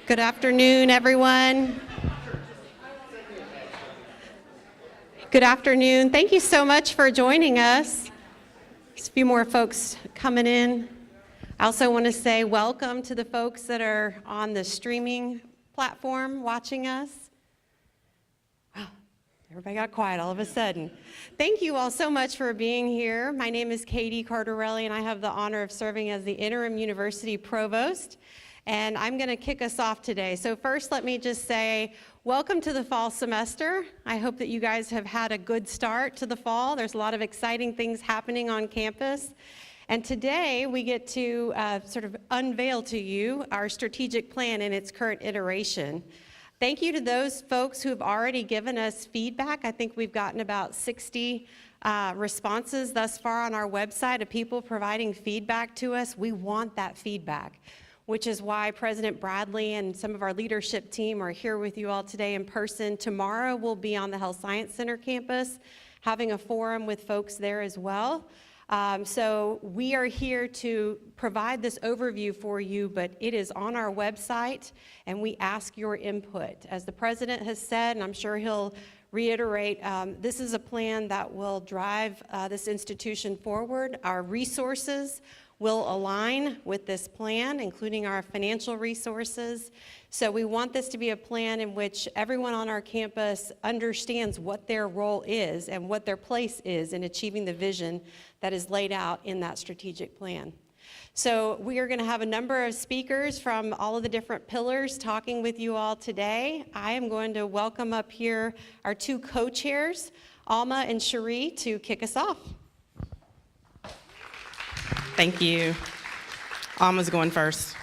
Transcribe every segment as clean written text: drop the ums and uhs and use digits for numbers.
Good afternoon, everyone. Good afternoon. Thank you so much for joining us. There's a few more folks coming in. I also want to say welcome to the folks that are on the streaming platform watching us. Wow, everybody got quiet all of a sudden. Thank you all so much for being here. My name is Katie Cardarelli, and I have the honor of serving as the Interim University Provost. And I'm going to kick us off today. So first, let me just say, welcome to the fall semester. I hope that you guys have had a good start to the fall. There's a lot of exciting things happening on campus. And today, we get to sort of unveil to you our strategic plan in its current iteration. Thank you to those folks who have already given us feedback. I think we've gotten about 60 responses thus far on our website of people providing feedback to us. We want that feedback, which is why President Bradley and some of our leadership team are here with you all today in person. Tomorrow we'll be on the Health Science Center campus having a forum with folks there as well. So we are here to provide this overview for you, but it is on our website and we ask your input. As the President has said, and I'm sure he'll reiterate, this is a plan that will drive this institution forward. Our resources will align with this plan, including our financial resources. So we want this to be a plan in which everyone on our campus understands what their role is and what their place is in achieving the vision that is laid out in that strategic plan. So we are going to have a number of speakers from all of the different pillars talking with you all today. I am going to welcome up here our two co-chairs, Alma and Cherie, to kick us off. Thank you. Alma's going first.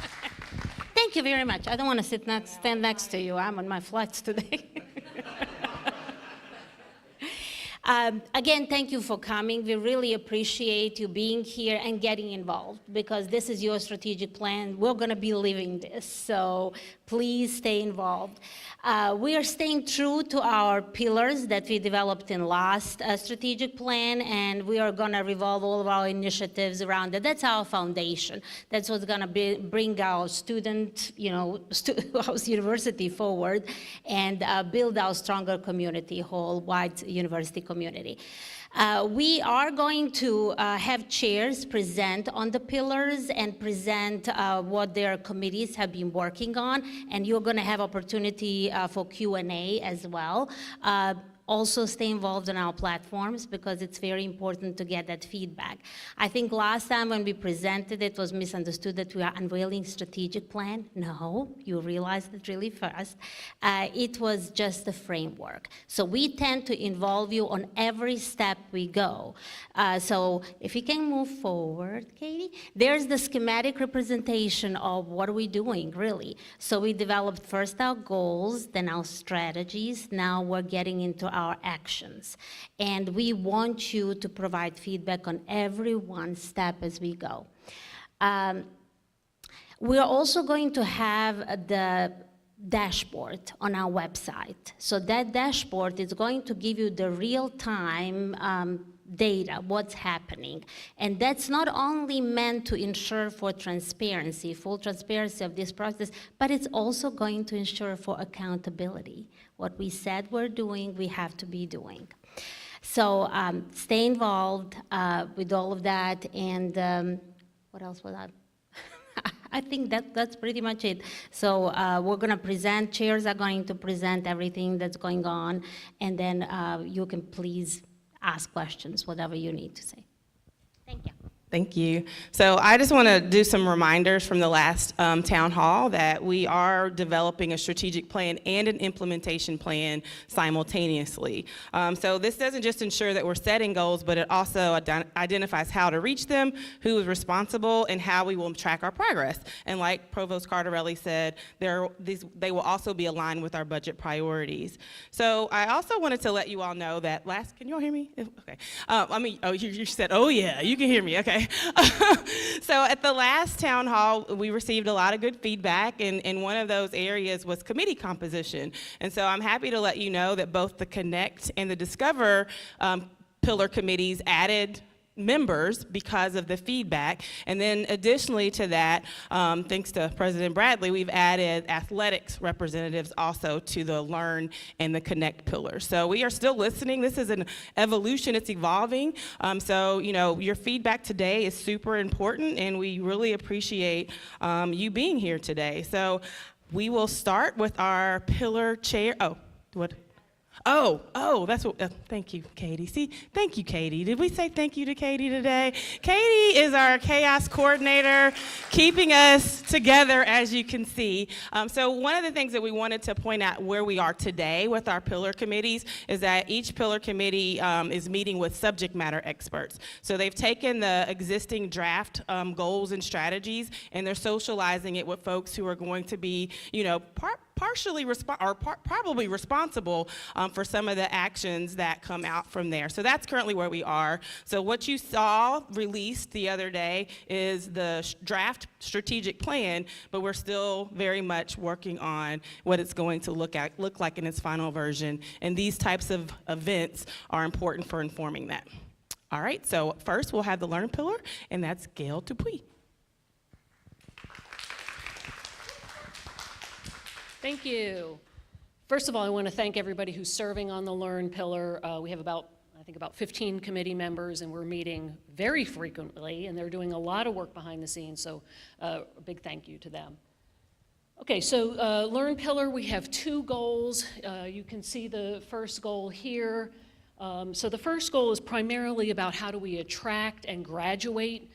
Thank you very much. I don't want to stand next to you. I'm on my flights today. Again, thank you for coming. We really appreciate you being here and getting involved because this is your strategic plan. We're going to be living this, so please stay involved. We are staying true to our pillars that we developed in last strategic plan, and we are going to revolve all of our initiatives around it. That's our foundation. That's what's going to bring our student, our university forward and build our stronger community, whole wide university community. We are going to have chairs present on the pillars and present what their committees have been working on, and you're going to have opportunity for Q&A as well. Also stay involved in our platforms because it's very important to get that feedback. I think last time when we presented it was misunderstood that we are unveiling strategic plan. No, you realized it really fast. It was just a framework. So we tend to involve you on every step we go. So if you can move forward, Katie. There's the schematic representation of what are we doing, really. So we developed first our goals, then our strategies. Now we're getting into our actions. And we want you to provide feedback on every one step as we go. We're also going to have the dashboard on our website. So that dashboard is going to give you the real-time data, what's happening. And that's not only meant to ensure for transparency, full transparency of this process, but it's also going to ensure for accountability. What we said we're doing, we have to be doing. So stay involved with all of that. And what else was that? I think that's pretty much it. So we're going to present, chairs are going to present everything that's going on, and then you can please ask questions, whatever you need to say. Thank you. Thank you. So I just want to do some reminders from the last town hall that we are developing a strategic plan and an implementation plan simultaneously. So this doesn't just ensure that we're setting goals, but it also identifies how to reach them, who is responsible, and how we will track our progress. And like Provost Cardarelli said, they will also be aligned with our budget priorities. So I also wanted to let you all know that can you all hear me? Okay. You said, oh yeah, you can hear me, okay. So at the last town hall, we received a lot of good feedback, and one of those areas was committee composition. And so I'm happy to let you know that both the Connect and the Discover pillar committees added members because of the feedback. And then additionally to that, thanks to President Bradley, we've added athletics representatives also to the Learn and the Connect pillars. So we are still listening. This is an evolution, it's evolving. So, you know, your feedback today is super important, and we really appreciate you being here today. So we will start with our pillar chair. Oh, what? Oh, that's what, thank you, Katie. See, thank you, Katie. Did we say thank you to Katie today? Katie is our chaos coordinator, keeping us together, as you can see. So one of the things that we wanted to point out where we are today with our pillar committees is that each pillar committee is meeting with subject matter experts. So they've taken the existing draft goals and strategies, and they're socializing it with folks who are going to be, you know, probably responsible for some of the actions that come out from there. So that's currently where we are. So what you saw released the other day is the draft strategic plan, but we're still very much working on what it's going to look like in its final version. And these types of events are important for informing that. All right, so first we'll have the Learn pillar, and that's Gail Dupuis. Thank you. First of all, I want to thank everybody who's serving on the Learn pillar. We have about 15 committee members, and we're meeting very frequently, and they're doing a lot of work behind the scenes, so a big thank you to them. Okay, so Learn pillar, we have 2 goals. You can see the first goal here. So the first goal is primarily about how do we attract and graduate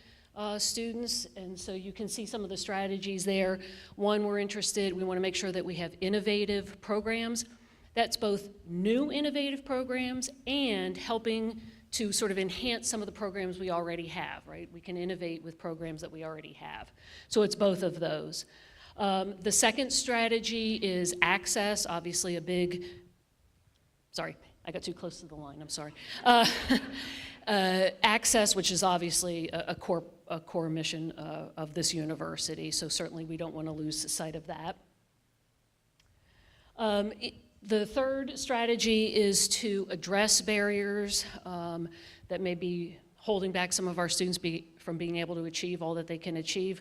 students, and so you can see some of the strategies there. One, we want to make sure that we have innovative programs. That's both new innovative programs and helping to sort of enhance some of the programs we already have, right? We can innovate with programs that we already have. So it's both of those. The second strategy is access, obviously a big, sorry, I got too close to the line, I'm sorry. Access, which is obviously a core mission of this university, so certainly we don't want to lose sight of that. The third strategy is to address barriers that may be holding back some of our students from being able to achieve all that they can achieve.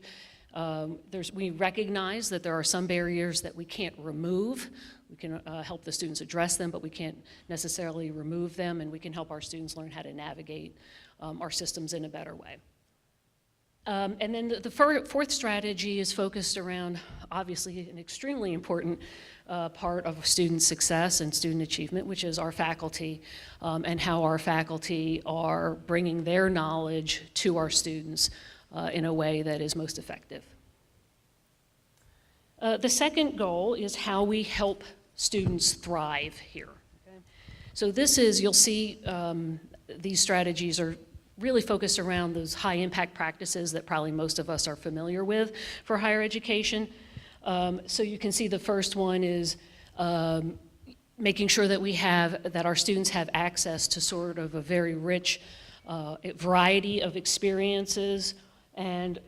We recognize that there are some barriers that we can't remove. We can help the students address them, but we can't necessarily remove them, and we can help our students learn how to navigate our systems in a better way. And then the fourth strategy is focused around, obviously, an extremely important part of student success and student achievement, which is our faculty, and how our faculty are bringing their knowledge to our students in a way that is most effective. The second goal is how we help students thrive here. Okay? So this is, you'll see these strategies are really focused around those high impact practices that probably most of us are familiar with for higher education. So you can see the first one is making sure that our students have access to sort of a very rich variety of experiences. And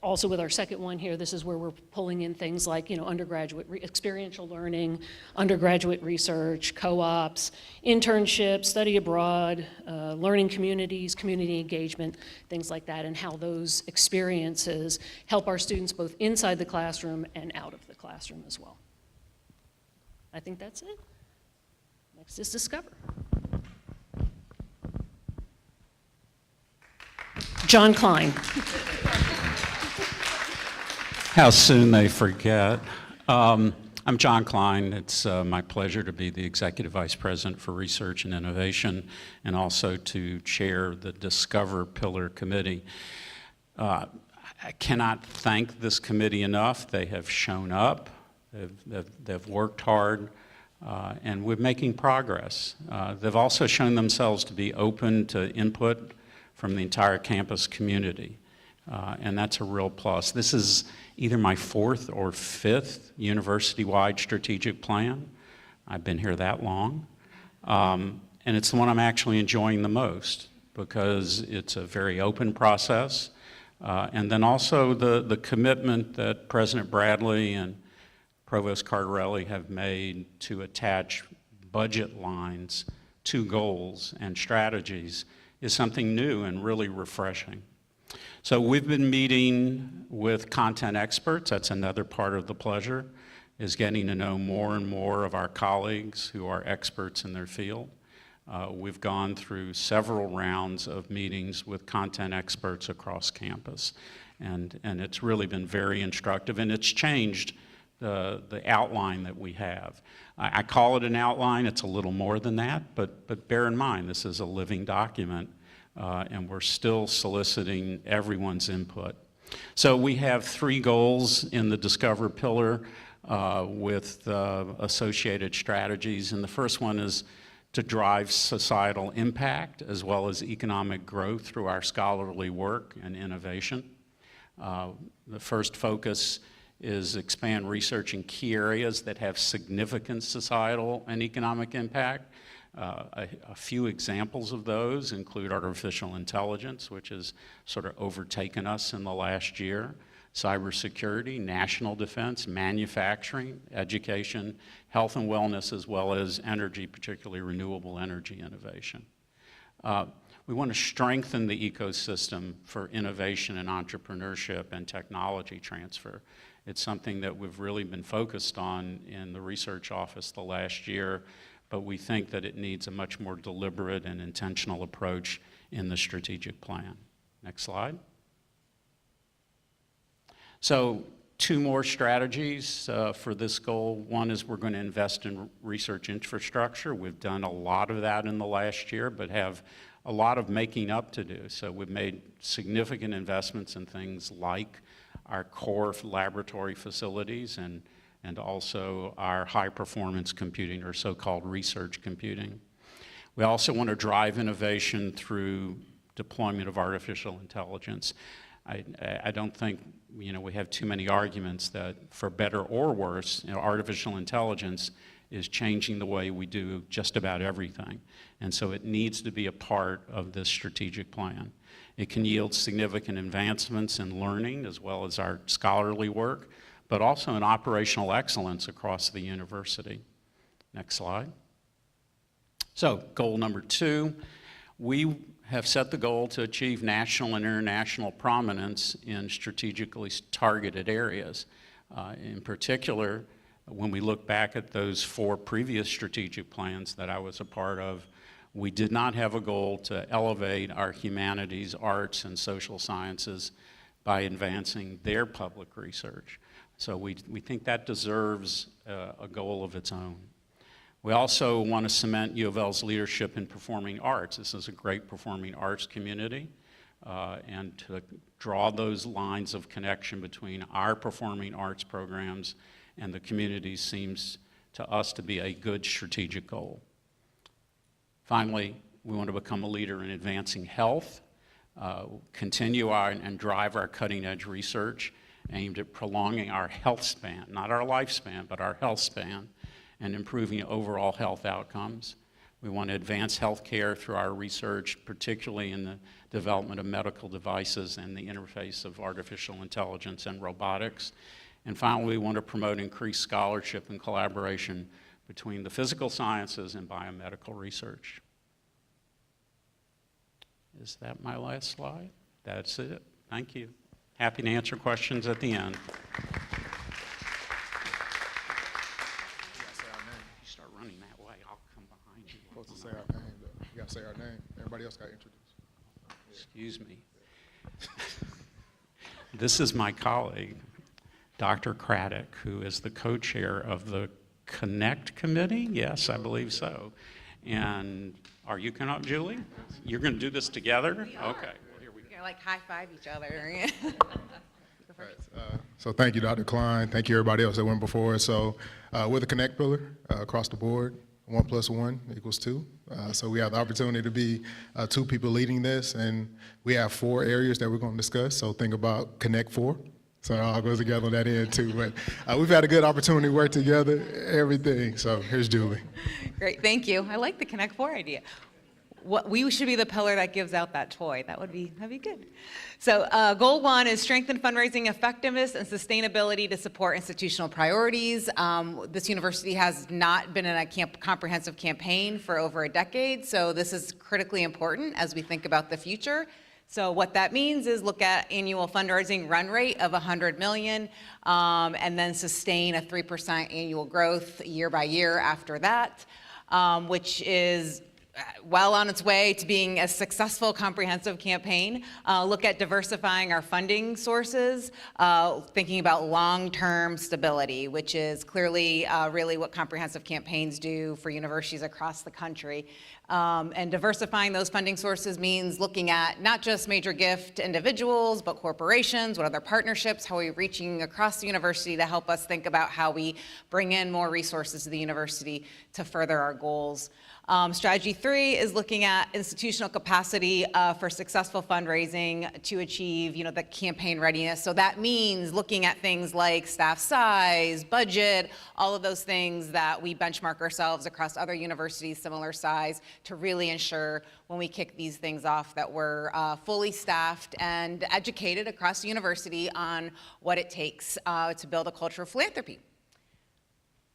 also with our second one here, this is where we're pulling in things like, you know, undergraduate experiential learning, undergraduate research, co-ops, internships, study abroad, learning communities, community engagement, things like that, and how those experiences help our students both inside the classroom and out of the classroom as well. I think that's it. Next is Discover. John Klein. How soon they forget. I'm John Klein. It's my pleasure to be the Executive Vice President for Research and Innovation, and also to chair the Discover Pillar Committee. I cannot thank this committee enough. They have shown up, they've worked hard, and we're making progress. They've also shown themselves to be open to input from the entire campus community. And that's a real plus. This is either my 4th or 5th university-wide strategic plan. I've been here that long. And it's the one I'm actually enjoying the most because it's a very open process. And then also the commitment that President Bradley and Provost Cardarelli have made to attach budget lines to goals and strategies is something new and really refreshing. So we've been meeting with content experts. That's another part of the pleasure, is getting to know more and more of our colleagues who are experts in their field. We've gone through several rounds of meetings with content experts across campus, and it's really been very instructive, and it's changed the outline that we have. I call it an outline. It's a little more than that, but bear in mind, this is a living document, and we're still soliciting everyone's input. So we have 3 goals in the Discover pillar with associated strategies, and the first one is to drive societal impact as well as economic growth through our scholarly work and innovation. The first focus is expand research in key areas that have significant societal and economic impact. A few examples of those include artificial intelligence, which has sort of overtaken us in the last year, cybersecurity, national defense, manufacturing, education, health and wellness, as well as energy, particularly renewable energy innovation. We want to strengthen the ecosystem for innovation and entrepreneurship and technology transfer. It's something that we've really been focused on in the research office the last year, but we think that it needs a much more deliberate and intentional approach in the strategic plan. Next slide. So 2 more strategies for this goal. One is we're going to invest in research infrastructure. We've done a lot of that in the last year, but have a lot of making up to do. So we've made significant investments in things like our core laboratory facilities and also our high-performance computing, or so-called research computing. We also want to drive innovation through deployment of artificial intelligence. I don't think we have too many arguments that, for better or worse, artificial intelligence is changing the way we do just about everything. And so it needs to be a part of this strategic plan. It can yield significant advancements in learning as well as our scholarly work, but also in operational excellence across the university. Next slide. So goal number 2, we have set the goal to achieve national and international prominence in strategically targeted areas. In particular, when we look back at those 4 previous strategic plans that I was a part of, we did not have a goal to elevate our humanities, arts, and social sciences by advancing their public research. So we think that deserves a goal of its own. We also want to cement U of L's leadership in performing arts. This is a great performing arts community, and to draw those lines of connection between our performing arts programs and the community seems to us to be a good strategic goal. Finally, we want to become a leader in advancing health, continue and drive our cutting-edge research aimed at prolonging our health span, not our lifespan, but our health span, and improving overall health outcomes. We want to advance healthcare through our research, particularly in the development of medical devices and the interface of artificial intelligence and robotics. And finally, we want to promote increased scholarship and collaboration between the physical sciences and biomedical research. Is that my last slide? That's it. Thank you. Happy to answer questions at the end. You start running that way, I'll come behind you. We're supposed to say our name, though. You gotta say our name. Everybody else got introduced. Excuse me. This is my colleague, Dr. Craddock, who is the co-chair of the Connect Committee. Yes, I believe so. And are you coming up, Julie? You're going to do this together? Okay. Well, here we go. We're gonna like high five each other. So thank you, Dr. Klein. Thank you, everybody else that went before. So we're the Connect pillar across the board. 1 + 1 = 2. So we have the opportunity to be 2 people leading this, and we have 4 areas that we're going to discuss. So think about Connect 4. So it all goes together on that end too. But we've had a good opportunity to work together, everything. So here's Julie. Great, thank you. I like the Connect 4 idea. we should be the pillar that gives out that toy. That'd be good. So goal 1 is strengthen fundraising effectiveness and sustainability to support institutional priorities. This university has not been in a comprehensive campaign for over a decade, so this is critically important as we think about the future. So what that means is look at annual fundraising run rate of $100 million, and then sustain a 3% annual growth year by year after that, which is well on its way to being a successful comprehensive campaign. Look at diversifying our funding sources, thinking about long-term stability, which is clearly really what comprehensive campaigns do for universities across the country. And diversifying those funding sources means looking at not just major gift individuals, but corporations, what other partnerships, how are we reaching across the university to help us think about how we bring in more resources to the university to further our goals. Strategy 3 is looking at institutional capacity for successful fundraising to achieve, the campaign readiness. So that means looking at things like staff size, budget, all of those things that we benchmark ourselves across other universities similar size to really ensure when we kick these things off that we're fully staffed and educated across the university on what it takes to build a culture of philanthropy.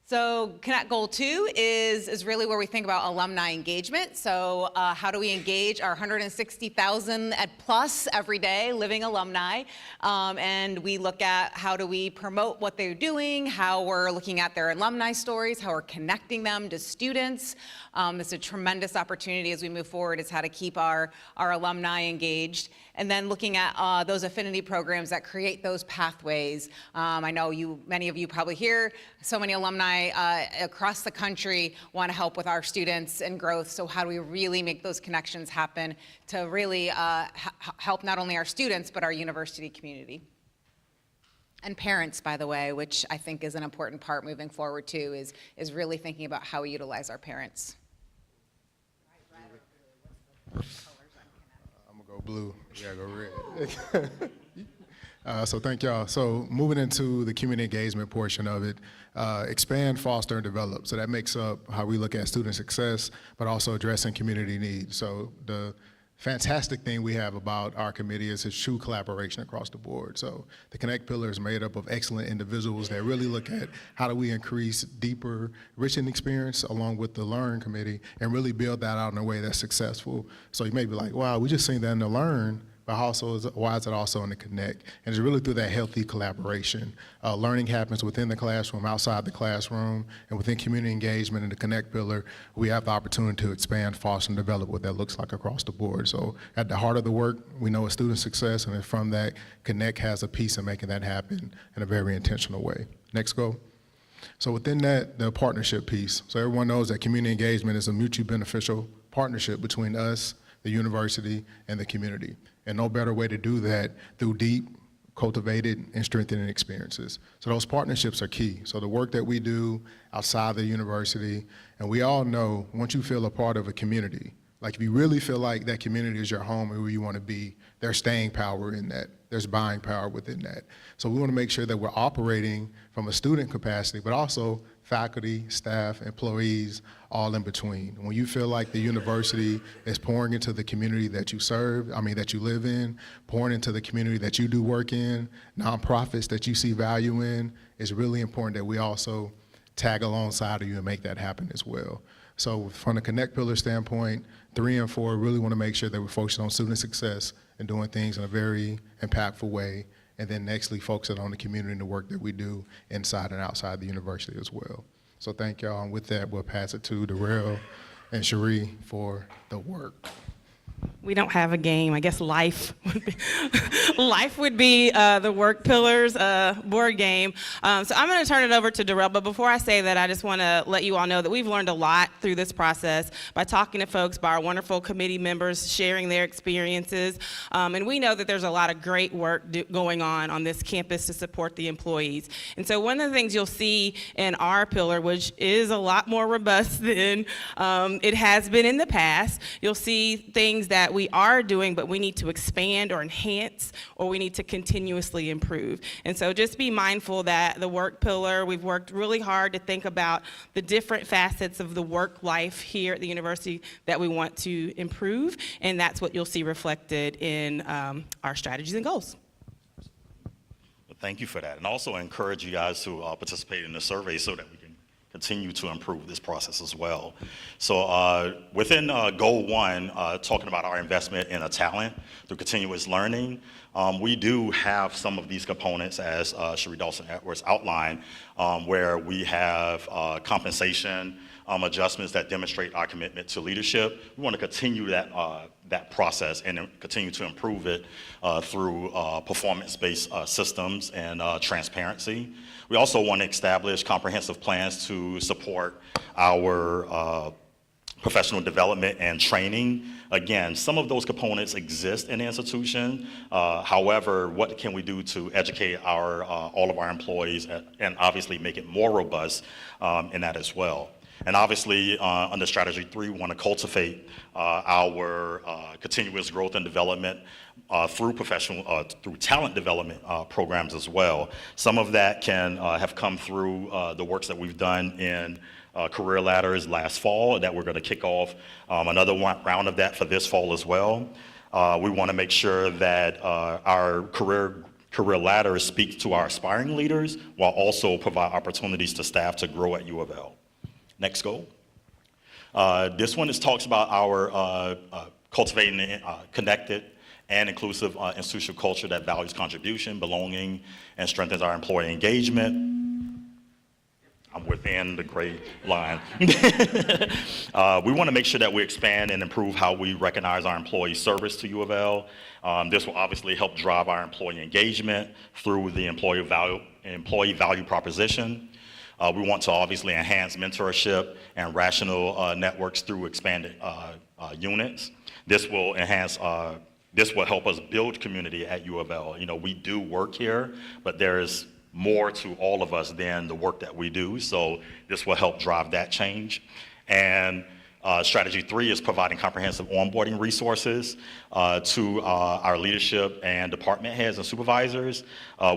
So Connect Goal 2 is really where we think about alumni engagement. So how do we engage our 160,000 at plus every day living alumni? And we look at how do we promote what they're doing, how we're looking at their alumni stories, how we're connecting them to students. It's a tremendous opportunity as we move forward is how to keep our alumni engaged. And then looking at those affinity programs that create those pathways. I know many of you probably hear so many alumni across the country want to help with our students and growth. So how do we really make those connections happen to really help not only our students, but our university community? And parents, by the way, which I think is an important part moving forward too, is really thinking about how we utilize our parents. I'm gonna go blue. Yeah, go red. So thank y'all. So moving into the community engagement portion of it, expand, foster, and develop. So that makes up how we look at student success, but also addressing community needs. So the fantastic thing we have about our committee is its true collaboration across the board. So the Connect pillar is made up of excellent individuals that really look at how do we increase deeper, richer experience along with the Learn committee and really build that out in a way that's successful. So you may be like, wow, we just seen that in the Learn, but why is it also in the Connect? And it's really through that healthy collaboration. Learning happens within the classroom, outside the classroom, and within community engagement in the Connect pillar, we have the opportunity to expand, foster, and develop what that looks like across the board. So at the heart of the work, we know it's student success, and from that, Connect has a piece in making that happen in a very intentional way. Next goal. So within that, the partnership piece. So everyone knows that community engagement is a mutually beneficial partnership between us, the university, and the community. And no better way to do that through deep, cultivated, and strengthening experiences. So those partnerships are key. So the work that we do outside the university, and we all know once you feel a part of a community, like if you really feel like that community is your home and where you want to be, there's staying power in that. There's buying power within that. So we want to make sure that we're operating from a student capacity, but also faculty, staff, employees, all in between. When you feel like the university is pouring into the community that you serve, that you live in, pouring into the community that you do work in, nonprofits that you see value in, it's really important that we also tag alongside of you and make that happen as well. So from the Connect pillar standpoint, 3 and 4 really want to make sure that we're focused on student success and doing things in a very impactful way. And then nextly focusing on the community and the work that we do inside and outside the university as well. So thank y'all, and with that, we'll pass it to Darrell and Cherie for the work. We don't have a game. I guess life would be the work pillars board game. So I'm going to turn it over to Darrell. But before I say that, I just want to let you all know that we've learned a lot through this process by talking to folks, by our wonderful committee members sharing their experiences. And we know that there's a lot of great work going on this campus to support the employees. And so one of the things you'll see in our pillar, which is a lot more robust than it has been in the past, you'll see things that that we are doing, but we need to expand or enhance, or we need to continuously improve. And so just be mindful that the work pillar, we've worked really hard to think about the different facets of the work life here at the university that we want to improve, and that's what you'll see reflected in our strategies and goals. Thank you for that. And also encourage you guys to participate in the survey so that we can continue to improve this process as well. So within Goal 1, talking about our investment in talent through continuous learning, we do have some of these components, as Cherie Dawson-Edwards outlined, where we have compensation adjustments that demonstrate our commitment to leadership. We want to continue that process and continue to improve it through performance-based systems and transparency. We also want to establish comprehensive plans to support our professional development and training. Again, some of those components exist in the institution. However, what can we do to educate all of our employees and obviously make it more robust in that as well? And obviously, under Strategy 3, we want to cultivate our continuous growth and development through talent development programs as well. Some of that can have come through the works that we've done in career ladders last fall that we're going to kick off another round of that for this fall as well. We want to make sure that our career ladders speak to our aspiring leaders while also provide opportunities to staff to grow at U of L. Next goal. This one talks about our cultivating connected and inclusive institutional culture that values contribution, belonging, and strengthens our employee engagement. I'm within the gray line. We want to make sure that we expand and improve how we recognize our employee service to U of L. This will obviously help drive our employee engagement through the employee value proposition. We want to obviously enhance mentorship and rational networks through expanded units. This will help us build community at U of L. You know, we do work here, but there is more to all of us than the work that we do. So this will help drive that change. And Strategy 3 is providing comprehensive onboarding resources to our leadership and department heads and supervisors.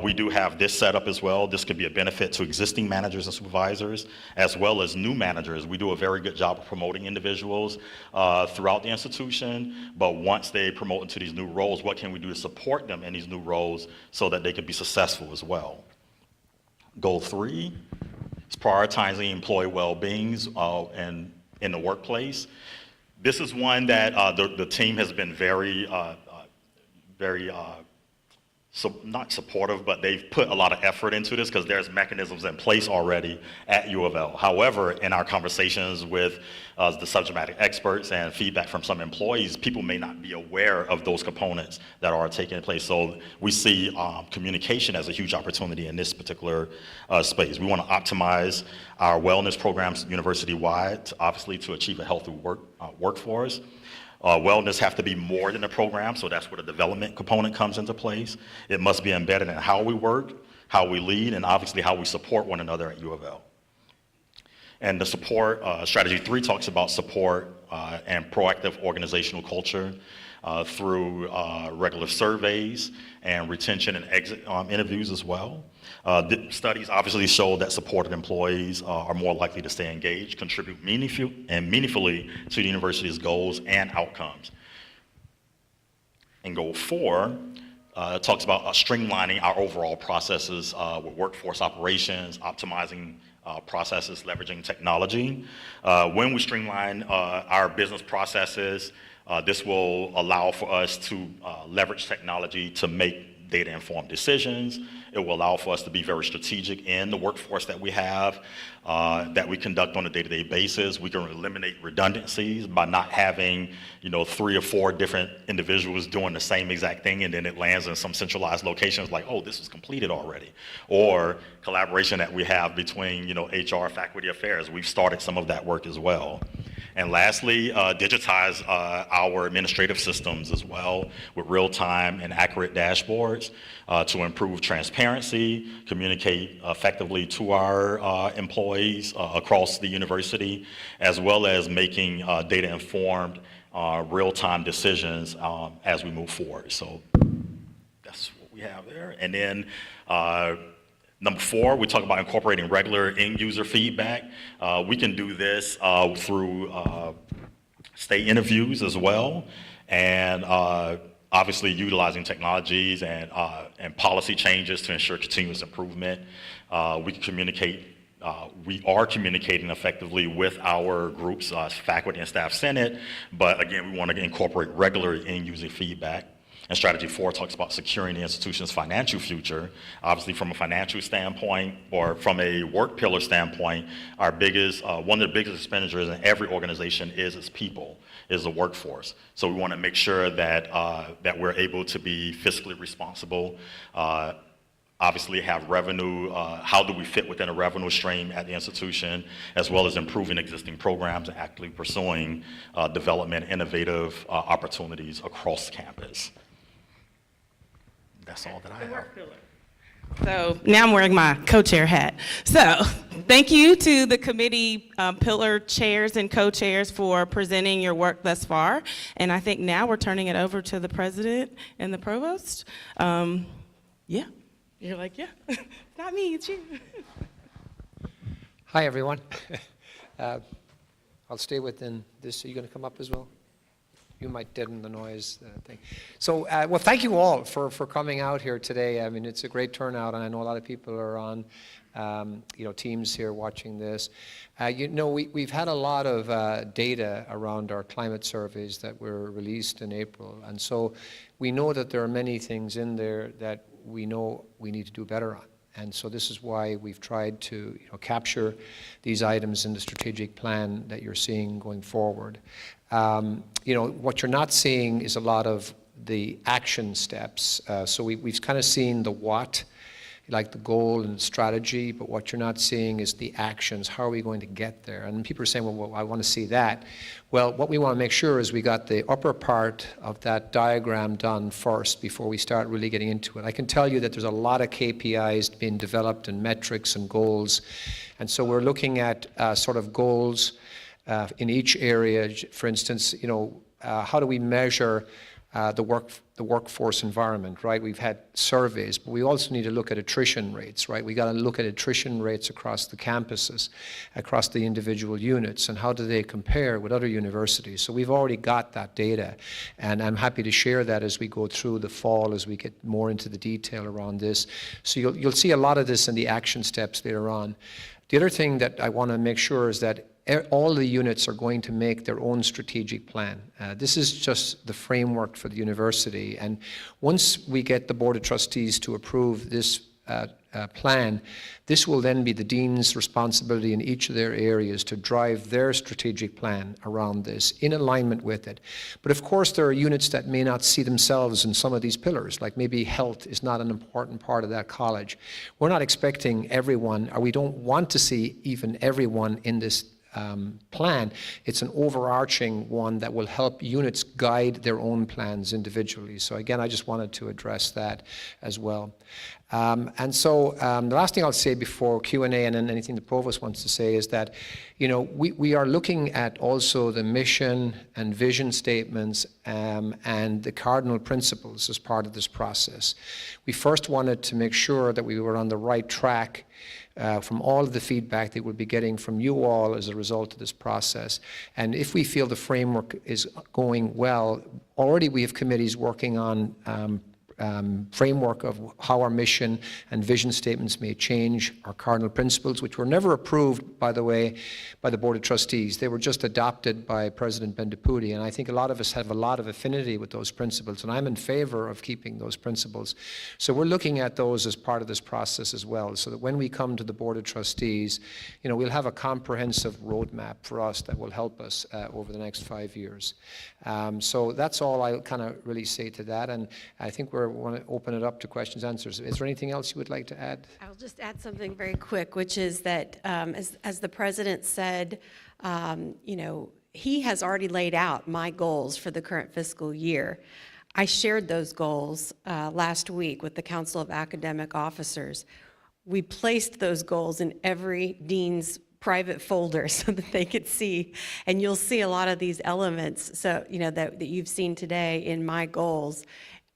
We do have this set up as well. This could be a benefit to existing managers and supervisors, as well as new managers. We do a very good job of promoting individuals throughout the institution, but once they promote into these new roles, what can we do to support them in these new roles so that they can be successful as well? Goal 3 is prioritizing employee well-beings and in the workplace. This is one that the team has been very not supportive, but they've put a lot of effort into this because there's mechanisms in place already at U of L. However, in our conversations with the subject matter experts and feedback from some employees, people may not be aware of those components that are taking place. So we see communication as a huge opportunity in this particular space. We want to optimize our wellness programs university-wide, obviously to achieve a healthy workforce. Wellness have to be more than a program, so that's where the development component comes into place. It must be embedded in how we work, how we lead, and obviously how we support one another at U of L. And the support, Strategy 3 talks about support and proactive organizational culture through regular surveys and retention and exit interviews as well. The studies obviously show that supported employees are more likely to stay engaged, contribute meaningfully to the university's goals and outcomes. And Goal 4 talks about streamlining our overall processes with workforce operations, optimizing processes, leveraging technology. When we streamline our business processes, this will allow for us to leverage technology to make data-informed decisions. It will allow for us to be very strategic in the workforce that we have, that we conduct on a day-to-day basis. We can eliminate redundancies by not having, 3 or 4 different individuals doing the same exact thing, and then it lands in some centralized locations like, oh, this was completed already. Or collaboration that we have between, HR, faculty affairs. We've started some of that work as well. And lastly, digitize our administrative systems as well with real-time and accurate dashboards to improve transparency, communicate effectively to our employees across the university, as well as making data-informed, real-time decisions as we move forward. So that's what we have there. And then number 4, we talk about incorporating regular end-user feedback. We can do this through state interviews as well, and obviously utilizing technologies and policy changes to ensure continuous improvement. We are communicating effectively with our groups, faculty and staff senate, but again, we want to incorporate regular end-user feedback. And strategy 4 talks about securing the institution's financial future. Obviously, from a financial standpoint or from a work pillar standpoint, one of the biggest expenditures in every organization is its people, is the workforce. So we want to make sure that that we're able to be fiscally responsible. Obviously have revenue, how do we fit within a revenue stream at the institution, as well as improving existing programs and actively pursuing development, innovative opportunities across campus. That's all that I have. So now I'm wearing my co-chair hat. So thank you to the committee pillar chairs and co-chairs for presenting your work thus far. And I think now we're turning it over to the president and the provost. Yeah, you're like, yeah, it's not me, it's you. Hi, everyone. I'll stay within this. Are you going to come up as well? You might deaden the noise thing. So, well, thank you all for coming out here today. I mean, it's a great turnout, and I know a lot of people are on, teams here watching this. We've had a lot of data around our climate surveys that were released in April, and so we know that there are many things in there that we know we need to do better on. And so this is why we've tried to capture these items in the strategic plan that you're seeing going forward. What you're not seeing is a lot of the action steps. So we've kind of seen the what, like the goal and strategy, but what you're not seeing is the actions. How are we going to get there? And people are saying, well, I want to see that. Well, what we want to make sure is we got the upper part of that diagram done first before we start really getting into it. I can tell you that there's a lot of KPIs being developed and metrics and goals. And so we're looking at sort of goals in each area. For instance, how do we measure the workforce environment, right? We've had surveys, but we also need to look at attrition rates, right? We got to look at attrition rates across the campuses, across the individual units, and how do they compare with other universities? So we've already got that data, and I'm happy to share that as we go through the fall, as we get more into the detail around this. So you'll see a lot of this in the action steps later on. The other thing that I want to make sure is that all the units are going to make their own strategic plan. This is just the framework for the university. And once we get the Board of Trustees to approve this plan, this will then be the dean's responsibility in each of their areas to drive their strategic plan around this in alignment with it. But of course, there are units that may not see themselves in some of these pillars, like maybe health is not an important part of that college. We're not expecting everyone, or we don't want to see even everyone in this plan. It's an overarching one that will help units guide their own plans individually. So again, I just wanted to address that as well. The last thing I'll say before Q&A and then anything the provost wants to say is that, we are looking at also the mission and vision statements and the cardinal principles as part of this process. We first wanted to make sure that we were on the right track from all of the feedback that we'll be getting from you all as a result of this process. And if we feel the framework is going well, already we have committees working on framework of how our mission and vision statements may change, our cardinal principles, which were never approved, by the way, by the Board of Trustees. They were just adopted by President Bendapudi, and I think a lot of us have a lot of affinity with those principles, and I'm in favor of keeping those principles. So we're looking at those as part of this process as well, so that when we come to the Board of Trustees, we'll have a comprehensive roadmap for us that will help us over the next 5 years. So that's all I'll kind of really say to that, and I think we want to open it up to questions, answers. Is there anything else you would like to add? I'll just add something very quick, which is that, as the president said, he has already laid out my goals for the current fiscal year. I shared those goals last week with the Council of Academic Officers. We placed those goals in every dean's private folder so that they could see, and you'll see a lot of these elements, so that you've seen today in my goals.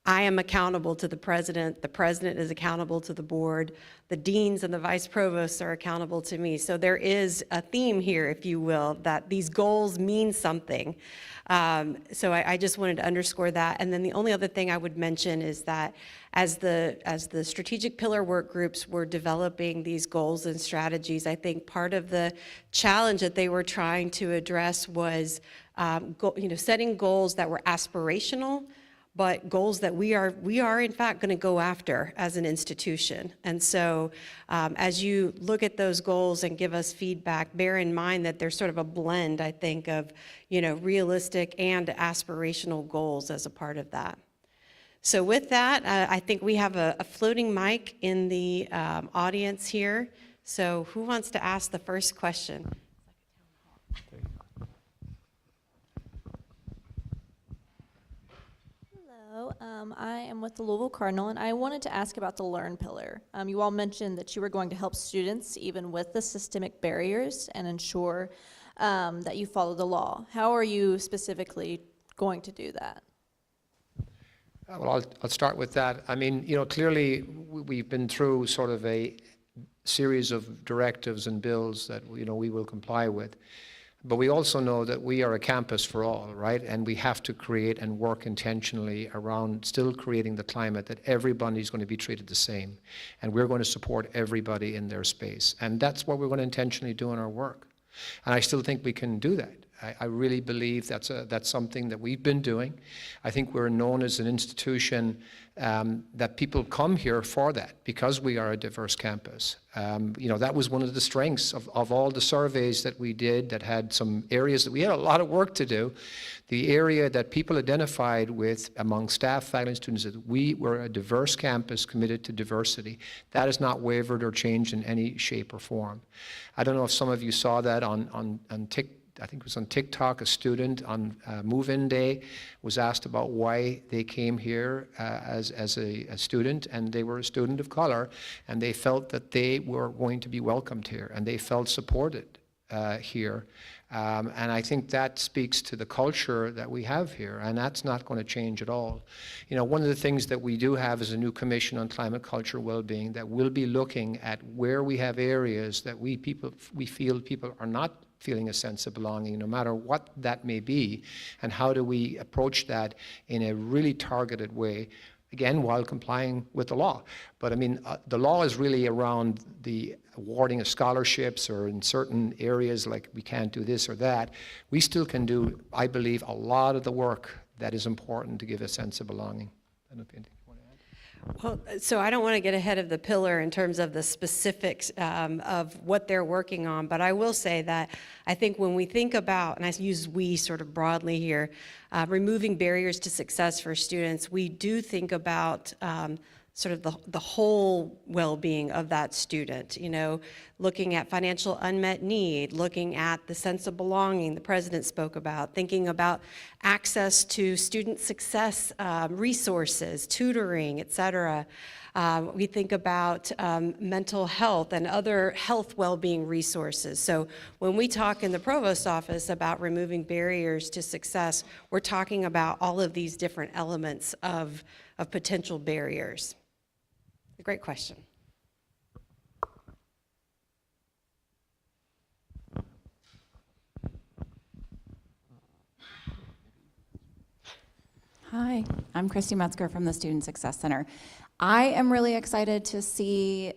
I am accountable to the president is accountable to the board, the deans and the vice provosts are accountable to me. So there is a theme here, if you will, that these goals mean something. So I just wanted to underscore that. And then the only other thing I would mention is that as the strategic pillar work groups were developing these goals and strategies, I think part of the challenge that they were trying to address was setting goals that were aspirational, but goals that we are in fact going to go after as an institution. And so as you look at those goals and give us feedback, bear in mind that there's sort of a blend, I think, of realistic and aspirational goals as a part of that. So with that, I think we have a floating mic in the audience here. So who wants to ask the first question? I am with the Louisville Cardinal, and I wanted to ask about the Learn Pillar. You all mentioned that you were going to help students even with the systemic barriers and ensure that you follow the law. How are you specifically going to do that? Well, I'll start with that. I mean, clearly we've been through sort of a series of directives and bills that, we will comply with. But we also know that we are a campus for all, right? And we have to create and work intentionally around still creating the climate that everybody's going to be treated the same. And we're going to support everybody in their space. And that's what we're going to intentionally do in our work. And I still think we can do that. I really believe that's something that we've been doing. I think we're known as an institution that people come here for that because we are a diverse campus. That was one of the strengths of all the surveys that we did that had some areas that we had a lot of work to do. The area that people identified with among staff, faculty, and students is that we were a diverse campus committed to diversity. That has not wavered or changed in any shape or form. I don't know if some of you saw that on TikTok. I think it was on TikTok, a student on move-in day was asked about why they came here as a student, and they were a student of color, and they felt that they were going to be welcomed here, and they felt supported here. And I think that speaks to the culture that we have here, and that's not going to change at all. One of the things that we do have is a new Commission on Climate, Culture, Wellbeing that will be looking at where we have areas that we feel people are not feeling a sense of belonging, no matter what that may be, and how do we approach that in a really targeted way, again, while complying with the law. But I mean, the law is really around the awarding of scholarships, or in certain areas like we can't do this or that. We still can do, I believe, a lot of the work that is important to give a sense of belonging. I don't know if anything you want to add. Well, so I don't want to get ahead of the pillar in terms of the specifics of what they're working on, but I will say that I think when we think about, and I use we sort of broadly here, removing barriers to success for students, we do think about sort of the whole well-being of that student, looking at financial unmet need, looking at the sense of belonging the president spoke about, thinking about access to student success resources, tutoring, et cetera. We think about mental health and other health well-being resources. So when we talk in the provost's office about removing barriers to success, we're talking about all of these different elements of potential barriers. Great question. Hi, I'm Christy Metzger from the Student Success Center. I am really excited to see,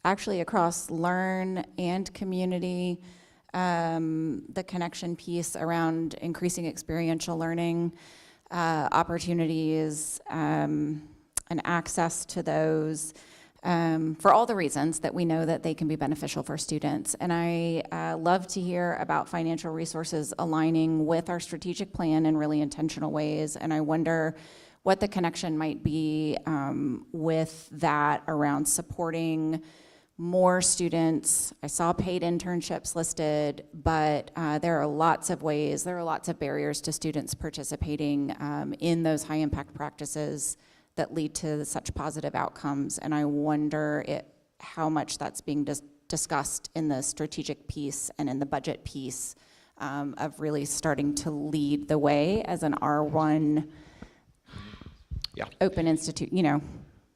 actually across Learn and Community, the connection piece around increasing experiential learning opportunities, and access to those for all the reasons that we know that they can be beneficial for students. And I love to hear about financial resources aligning with our strategic plan in really intentional ways. And I wonder what the connection might be with that around supporting more students. I saw paid internships listed, but there are lots of ways, there are lots of barriers to students participating in those high impact practices that lead to such positive outcomes. And I wonder how much that's being discussed in the strategic piece and in the budget piece of really starting to lead the way as an R1 open institute,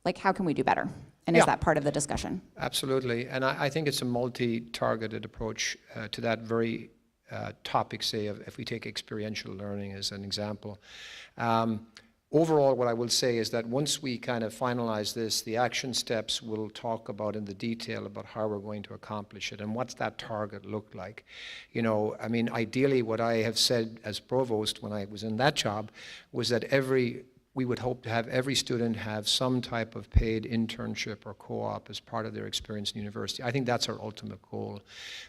like how can we do better? And is that part of the discussion? Absolutely, and I think it's a multi-targeted approach to that very topic, say, if we take experiential learning as an example. Overall, what I will say is that once we kind of finalize this, the action steps we'll talk about in the detail about how we're going to accomplish it and what's that target look like. I mean, ideally what I have said as provost when I was in that job was that we would hope to have every student have some type of paid internship or co-op as part of their experience in university. I think that's our ultimate goal.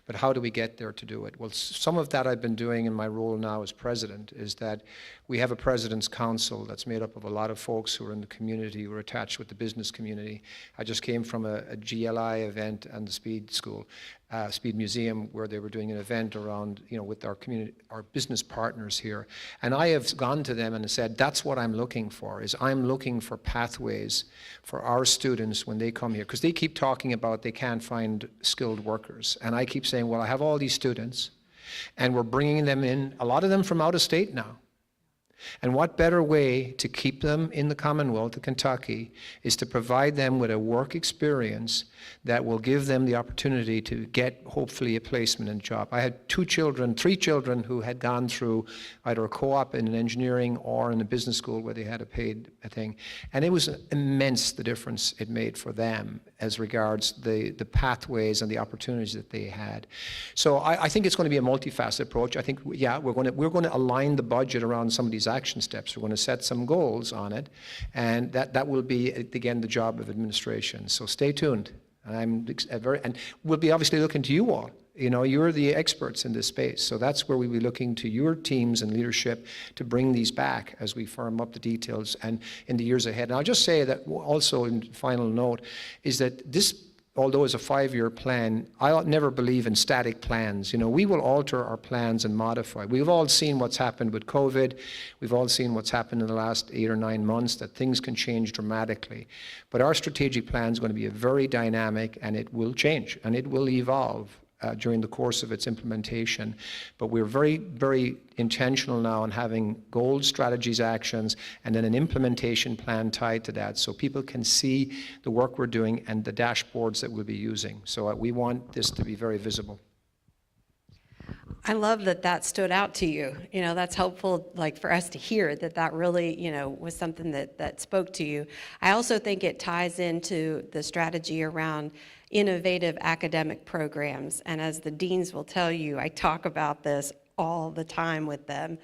But how do we get there to do it? Well, some of that I've been doing in my role now as president is that we have a president's council that's made up of a lot of folks who are in the community, who are attached with the business community. I just came from a GLI event and the Speed School. Speed Museum, where they were doing an event around, with our community, our business partners here. And I have gone to them and said, that's what I'm looking for, is I'm looking for pathways for our students when they come here. Because they keep talking about they can't find skilled workers. And I keep saying, well, I have all these students, and we're bringing them in, a lot of them from out of state now. And what better way to keep them in the Commonwealth of Kentucky is to provide them with a work experience that will give them the opportunity to get, hopefully, a placement and job. I had three children who had gone through either a co-op in an engineering or in a business school where they had a paid thing. And it was immense, the difference it made for them as regards the pathways and the opportunities that they had. So I think it's going to be a multifaceted approach. I think, yeah, we're going to align the budget around some of these action steps. We're going to set some goals on it, and that will be, again, the job of administration. So stay tuned. And we'll be obviously looking to you all. You're the experts in this space, so that's where we'll be looking to your teams and leadership to bring these back as we firm up the details and in the years ahead. And I'll just say that also, in final note, is that this, although it's a 5-year plan, I never believe in static plans. We will alter our plans and modify. We've all seen what's happened with COVID. We've all seen what's happened in the last 8 or 9 months, that things can change dramatically. But our strategic plan is going to be very dynamic, and it will change, and it will evolve during the course of its implementation. But we're very, very intentional now on having goals, strategies, actions, and then an implementation plan tied to that so people can see the work we're doing and the dashboards that we'll be using. So we want this to be very visible. I love that stood out to you. That's helpful, for us to hear that really, was something that spoke to you. I also think it ties into the strategy around innovative academic programs. And as the deans will tell you, I talk about this all the time with them,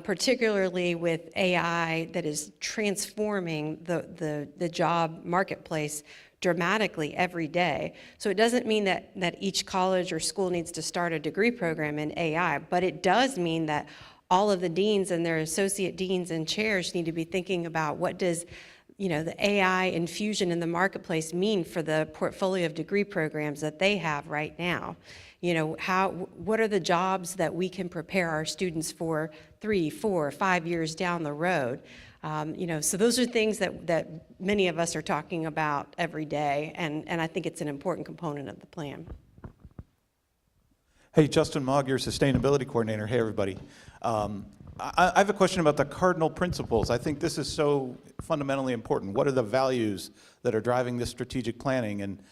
particularly with AI that is transforming the job marketplace dramatically every day. So it doesn't mean that each college or school needs to start a degree program in AI, but it does mean that all of the deans and their associate deans and chairs need to be thinking about what does the AI infusion in the marketplace mean for the portfolio of degree programs that they have right now. What are the jobs that we can prepare our students for 3, 4, 5 years down the road? So those are things that many of us are talking about every day, and I think it's an important component of the plan. Hey, Justin Mogg, your sustainability coordinator. Hey, everybody. I have a question about the cardinal principles. I think this is so fundamentally important. What are the values that are driving this strategic planning? And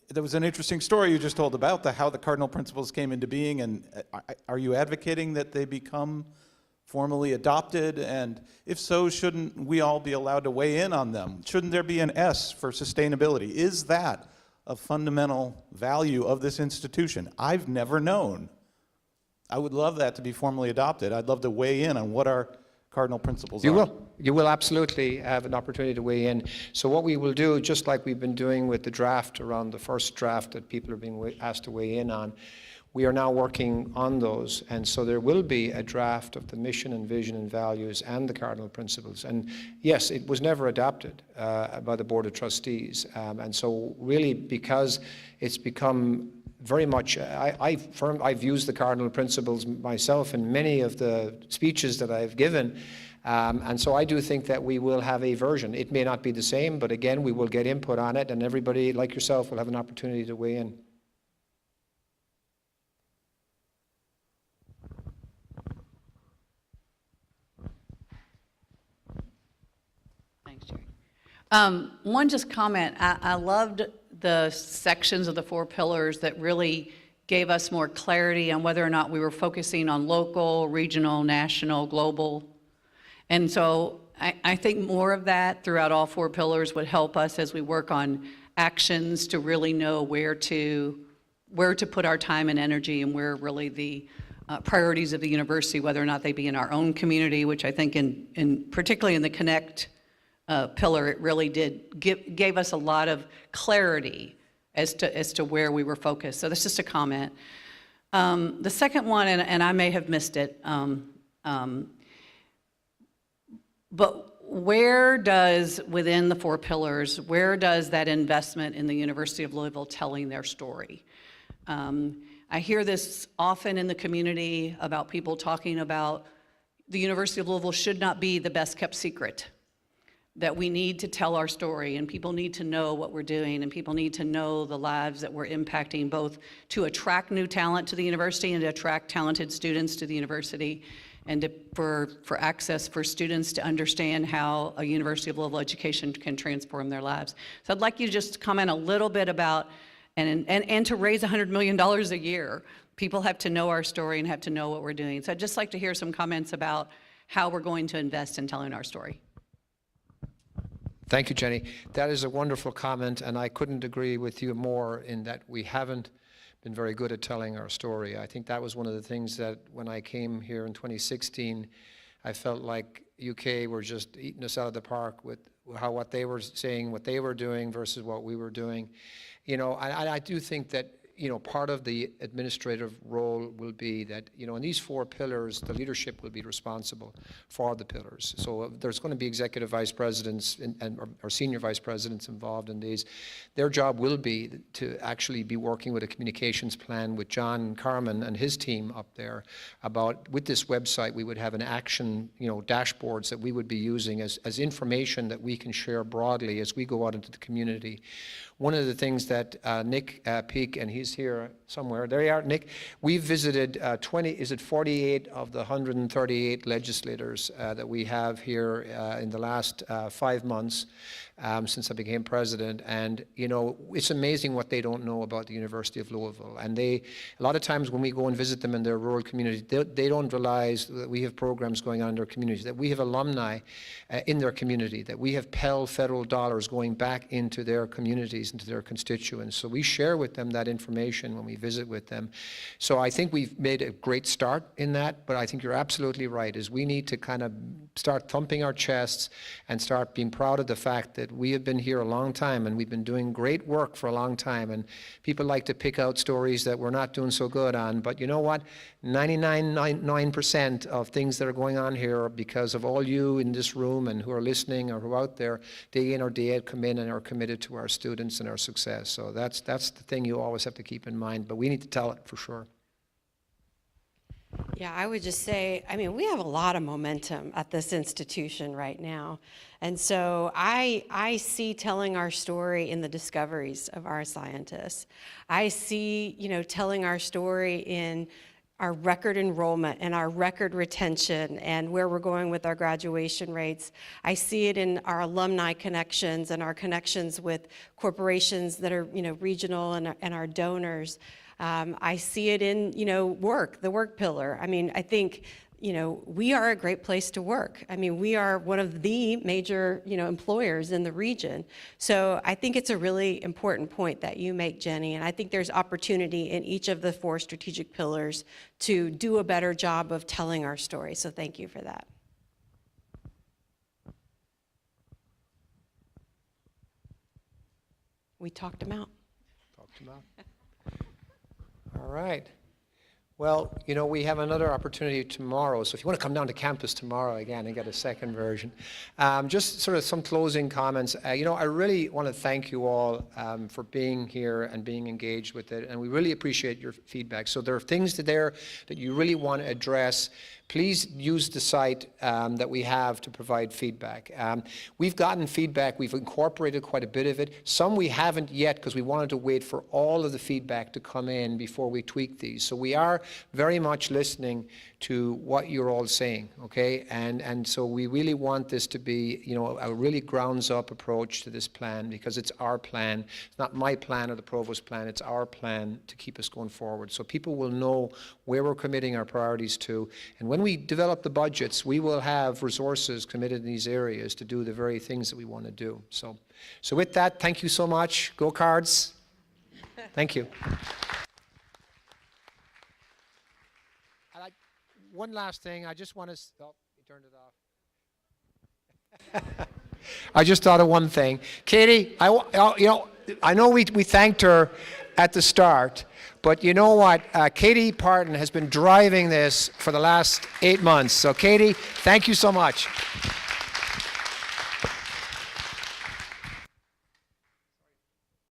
there was an interesting story you just told about how the cardinal principles came into being, and are you advocating that they become formally adopted? And if so, shouldn't we all be allowed to weigh in on them? Shouldn't there be an S for sustainability? Is that a fundamental value of this institution? I've never known. I would love that to be formally adopted. I'd love to weigh in on what our cardinal principles are. You will absolutely have an opportunity to weigh in. So what we will do, just like we've been doing with the draft around the first draft that people are being asked to weigh in on, we are now working on those. And so there will be a draft of the mission and vision and values and the cardinal principles. And yes, it was never adopted by the Board of Trustees. And so really, because it's become very much, I've used the cardinal principles myself in many of the speeches that I've given. And so I do think that we will have a version. It may not be the same, but again, we will get input on it, and everybody like yourself will have an opportunity to weigh in. Thanks, Jerry. One just comment, I loved the sections of the 4 pillars that really gave us more clarity on whether or not we were focusing on local, regional, national, global. And so I think more of that throughout all 4 pillars would help us as we work on actions to really know where to put our time and energy and where really the priorities of the university, whether or not they be in our own community, which I think particularly in the Connect pillar, it really gave us a lot of clarity as to where we were focused. So that's just a comment. The second one, and I may have missed it, but where does, within the 4 pillars, where does that investment in the University of Louisville telling their story? I hear this often in the community about people talking about the University of Louisville should not be the best kept secret, that we need to tell our story and people need to know what we're doing and people need to know the lives that we're impacting, both to attract new talent to the university and to attract talented students to the university, and for access for students to understand how a University of Louisville education can transform their lives. So I'd like you to just comment a little bit about, and to raise $100 million a year, people have to know our story and have to know what we're doing. So I'd just like to hear some comments about how we're going to invest in telling our story. Thank you, Jenny. That is a wonderful comment, and I couldn't agree with you more in that we haven't been very good at telling our story. I think that was one of the things that when I came here in 2016, I felt like UK were just eating us out of the park with what they were saying, what they were doing versus what we were doing. You know, I do think that, you know, part of the administrative role will be that, you know, in these 4 pillars, the leadership will be responsible for the pillars. So there's going to be executive vice presidents or senior vice presidents involved in these. Their job will be to actually be working with a communications plan with John Carmen and his team up there about, with this website, we would have an action, you know, dashboards that we would be using as information that we can share broadly as we go out into the community. One of the things that Nick Peak, and he's here somewhere, there you are, Nick, we've visited 48 of the 138 legislators that we have here in the last 5 months since I became president. And, you know, it's amazing what they don't know about the University of Louisville. And a lot of times when we go and visit them in their rural community, they don't realize that we have programs going on in their communities, that we have alumni in their community, that we have Pell federal dollars going back into their communities, into their constituents. So we share with them that information when we visit with them. So I think we've made a great start in that, but I think you're absolutely right, is we need to kind of start thumping our chests and start being proud of the fact that we have been here a long time and we've been doing great work for a long time. And people like to pick out stories that we're not doing so good on, but you know what? 99.9% of things that are going on here are because of all you in this room and who are listening or who are out there day in or day out come in and are committed to our students and our success. So that's the thing you always have to keep in mind, but we need to tell it for sure. Yeah, I would just say, I mean, we have a lot of momentum at this institution right now. And so I see telling our story in the discoveries of our scientists. I see, you know, telling our story in our record enrollment and our record retention and where we're going with our graduation rates. I see it in our alumni connections and our connections with corporations that are, you know, regional and our donors. I see it in, you know, the work pillar. I mean, I think, you know, we are a great place to work. I mean, we are one of the major, you know, employers in the region. So I think it's a really important point that you make, Jenny, and I think there's opportunity in each of the 4 strategic pillars to do a better job of telling our story. So thank you for that. We talked them out. Talked them out. All right. Well, you know, we have another opportunity tomorrow, so if you want to come down to campus tomorrow again and get a second version. Just sort of some closing comments. You know, I really want to thank you all for being here and being engaged with it, and we really appreciate your feedback. So there are things there that you really want to address. Please use the site that we have to provide feedback. We've gotten feedback. We've incorporated quite a bit of it. Some we haven't yet because we wanted to wait for all of the feedback to come in before we tweak these. So we are very much listening to what you're all saying, okay? And so we really want this to be, you know, a really grounds-up approach to this plan because it's our plan. It's not my plan or the provost plan. It's our plan to keep us going forward. So people will know where we're committing our priorities to. And when we develop the budgets, we will have resources committed in these areas to do the very things that we want to do. So with that, thank you so much. Go Cards. Thank you. One last thing, I just want to, oh, you turned it off. I just thought of one thing. Katie, you know, I know we thanked her at the start, but you know what? Katie Parton has been driving this for the last 8 months. So Katie, thank you so much.